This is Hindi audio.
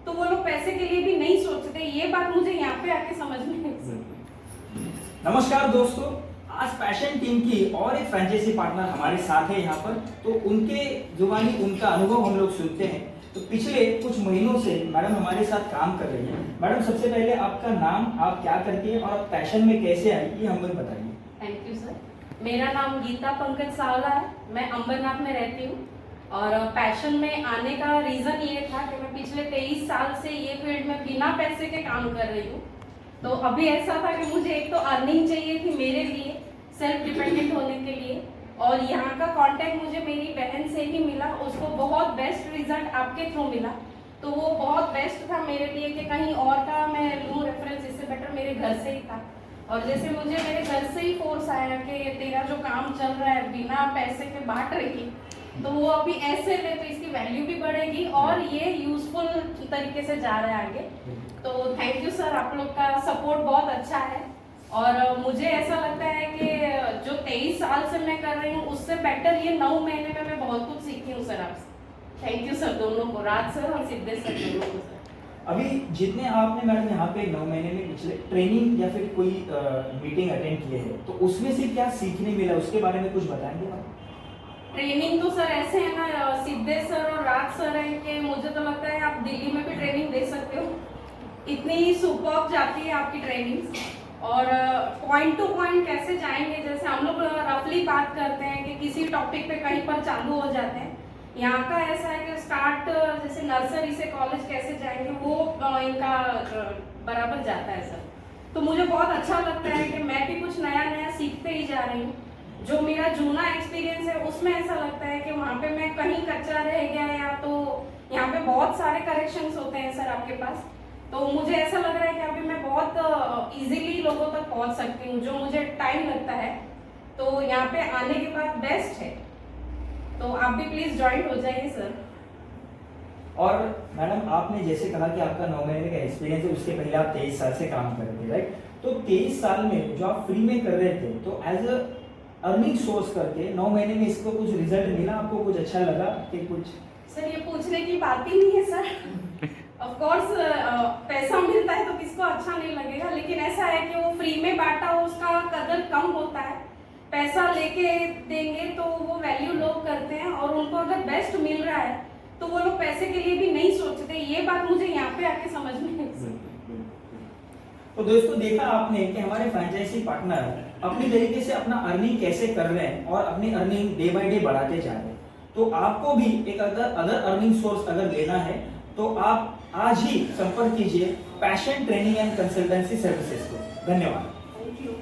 तो वो लोग पैसे के लिए भी नहीं सोचते। ये बात मुझे यहाँ पे आके समझ में आई। नमस्कार दोस्तों, आज पैशन टीम की और एक फ्रेंचाइजी पार्टनर हमारे साथ है यहाँ पर। तो उनके जुबानी उनका अनुभव हम लोग सुनते हैं। तो पिछले कुछ महीनों से मैडम हमारे साथ काम कर रही है। मैडम, सबसे पहले आपका नाम, आप क्या करती है और आप पैशन में कैसे आई, ये हमें बताइए। Thank you sir. मेरा नाम गीता पंकज सावला है। मैं अंबरनाथ में रहती हूँ और पैशन में आने का रीज़न ये था कि मैं पिछले 23 साल से ये फील्ड में बिना पैसे के काम कर रही हूँ। तो अभी ऐसा था कि मुझे एक तो अर्निंग चाहिए थी मेरे लिए, सेल्फ डिपेंडेंट होने के लिए, और यहाँ का कांटेक्ट मुझे मेरी बहन से ही मिला। उसको बहुत बेस्ट रिजल्ट आपके थ्रू मिला, तो वो बहुत बेस्ट था मेरे लिए कि कहीं और का मैं लूँ रेफरेंस, इससे बेटर मेरे घर से ही था। और जैसे मुझे मेरे घर से ही फोर्स आया कि तेरा जो काम चल रहा है बिना पैसे के बांट रही, तो वो अभी ऐसे ले तो इसकी वैल्यू भी बढ़ेगी और ये यूजफुल तरीके से जा रहा है आगे। तो थैंक यू सर, आप लोग का सपोर्ट बहुत अच्छा है। और मुझे ऐसा लगता है कि जो 23 साल से मैं कर रही हूँ उससे बेटर ये 9 महीने में मैं बहुत कुछ सीखी हूँ सर आपसे। थैंक यू सर दोनों को, राज सर और सिद्धेश सर दोनों को सर। अभी जितने आपने मैडम यहाँ पे 9 महीने में पिछले ट्रेनिंग या फिर कोई मीटिंग अटेंड किए हैं, तो उसमें से क्या सीखने मिला, उसके बारे में कुछ बताएंगे आप? ट्रेनिंग तो सर ऐसे है ना, सिद्धेश सर और राज सर है कि मुझे तो लगता है आप दिल्ली में भी ट्रेनिंग दे सकते हो। इतनी सुपर्ब जाती है आपकी ट्रेनिंग। और पॉइंट टू पॉइंट कैसे जाएंगे, जैसे हम लोग रफली बात करते हैं कि किसी टॉपिक पे कहीं पर चालू हो जाते हैं। यहाँ का ऐसा है कि स्टार्ट जैसे नर्सरी से कॉलेज कैसे जाएंगे वो इनका बराबर जाता है सर। तो मुझे बहुत अच्छा लगता है कि मैं भी कुछ नया नया सीखते ही जा रही हूँ। जो मेरा जूना एक्सपीरियंस है उसमें ऐसा लगता है कि वहाँ पे मैं कहीं कच्चा रह गया, या तो यहाँ पे बहुत सारे करेक्शंस होते हैं सर आपके पास। तो मुझे ऐसा लग रहा है कि अभी मैं बहुत इजीली लोगों तक पहुँच सकती हूँ, जो मुझे टाइम लगता है। तो यहाँ पे आने के बाद बेस्ट है, तो आप भी प्लीज ज्वाइन हो जाइए सर। और मैडम, आपने जैसे कहा कि आपका 9 महीने का एक्सपीरियंस है, उसके पहले आप 23 साल से काम कर रहे थे, राइट? तो 23 साल में जो आप फ्री में कर रहे थे, तो एज अ अर्निंग सोर्स करके 9 महीने में इसको कुछ रिजल्ट मिला, आपको कुछ अच्छा लगा कि कुछ? सर ये पूछने की बात ही नहीं है सर। ऑफ कोर्स पैसा मिलता है तो किसको अच्छा नहीं लगेगा, लेकिन ऐसा है कि वो फ्री में बांटा हो उसका कदर कम होता है। पैसा लेके देंगे तो वो वैल्यू लोग करते हैं, और उनको अगर बेस्ट मिल रहा है तो वो लोग पैसे के लिए भी नहीं सोचते। ये बात मुझे यहाँ पे आके समझ में आई। तो दोस्तों, देखा आपने कि हमारे फ्रेंचाइजी पार्टनर अपनी तरीके से अपना अर्निंग कैसे कर रहे हैं और अपनी अर्निंग डे बाय डे बढ़ाते जा रहे हैं। तो आपको भी एक अदर अर्निंग सोर्स अगर लेना है तो आप आज ही संपर्क कीजिए passion training and consultancy services को। धन्यवाद। Thank you.